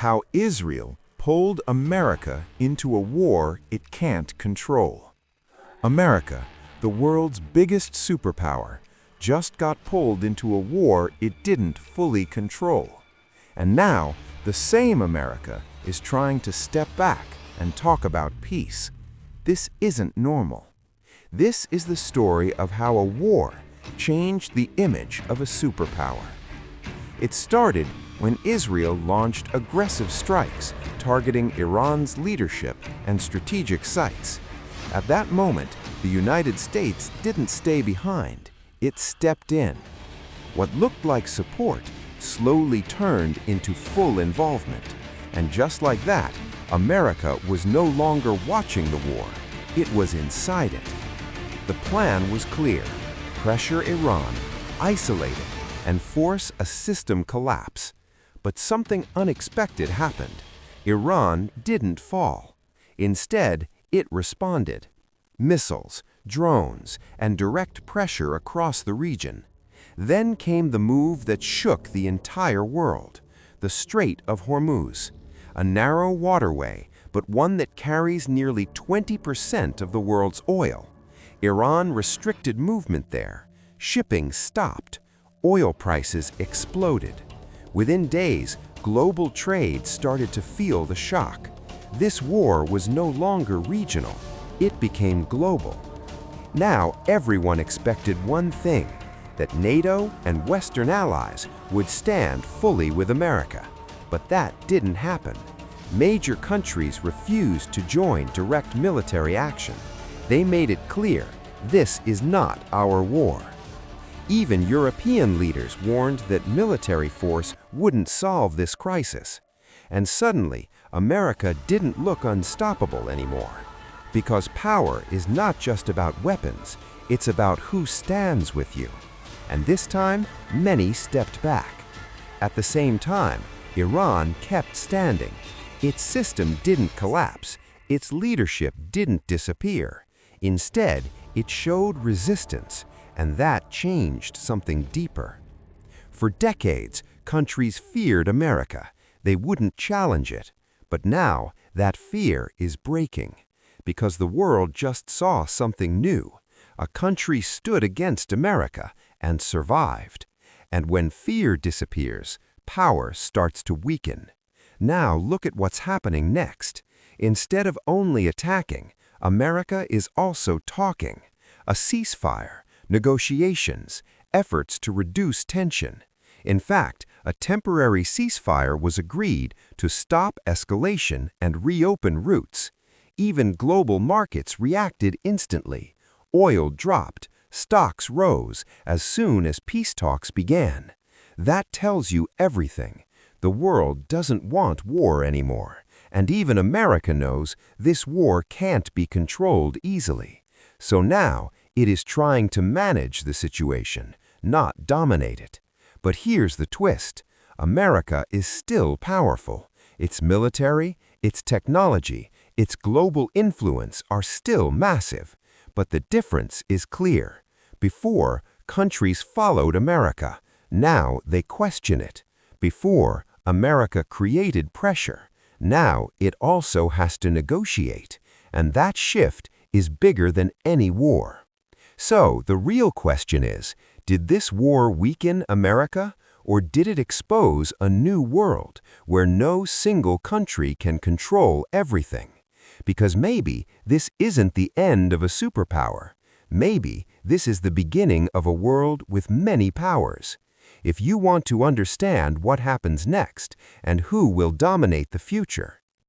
How Israel pulled America into a war it can't control. America, the world's biggest superpower, just got pulled into a war it didn't fully control. And now, the same America is trying to step back and talk about peace. This isn't normal. This is the story of how a war changed the image of a superpower. It started when Israel launched aggressive strikes targeting Iran's leadership and strategic sites. At that moment, the United States didn't stay behind, it stepped in. What looked like support slowly turned into full involvement. And just like that, America was no longer watching the war, it was inside it. The plan was clear: pressure Iran, isolate it, and force a system collapse. But something unexpected happened. Iran didn't fall. Instead, it responded. Missiles, drones, and direct pressure across the region. Then came the move that shook the entire world: the Strait of Hormuz, a narrow waterway, but one that carries nearly 20% of the world's oil. Iran restricted movement there. Shipping stopped. Oil prices exploded. Within days, global trade started to feel the shock. This war was no longer regional. It became global. Now everyone expected one thing: that NATO and Western allies would stand fully with America. But that didn't happen. Major countries refused to join direct military action. They made it clear, this is not our war. Even European leaders warned that military force wouldn't solve this crisis. And suddenly, America didn't look unstoppable anymore. Because power is not just about weapons, it's about who stands with you. And this time, many stepped back. At the same time, Iran kept standing. Its system didn't collapse. Its leadership didn't disappear. Instead, it showed resistance, and that changed something deeper. For decades, countries feared America. They wouldn't challenge it. But now, that fear is breaking. Because the world just saw something new. A country stood against America and survived. And when fear disappears, power starts to weaken. Now look at what's happening next. Instead of only attacking, America is also talking. A ceasefire, negotiations, efforts to reduce tension. In fact, a temporary ceasefire was agreed to stop escalation and reopen routes. Even global markets reacted instantly. Oil dropped, stocks rose as soon as peace talks began. That tells you everything. The world doesn't want war anymore. And even America knows this war can't be controlled easily. So now it is trying to manage the situation, not dominate it. But here's the twist. America is still powerful. Its military, its technology, its global influence are still massive. But the difference is clear. Before, countries followed America. Now they question it. Before, America created pressure. Now it also has to negotiate. And that shift is bigger than any war. So the real question is, did this war weaken America? Or did it expose a new world where no single country can control everything? Because maybe this isn't the end of a superpower. Maybe this is the beginning of a world with many powers. If you want to understand what happens next and who will dominate the future,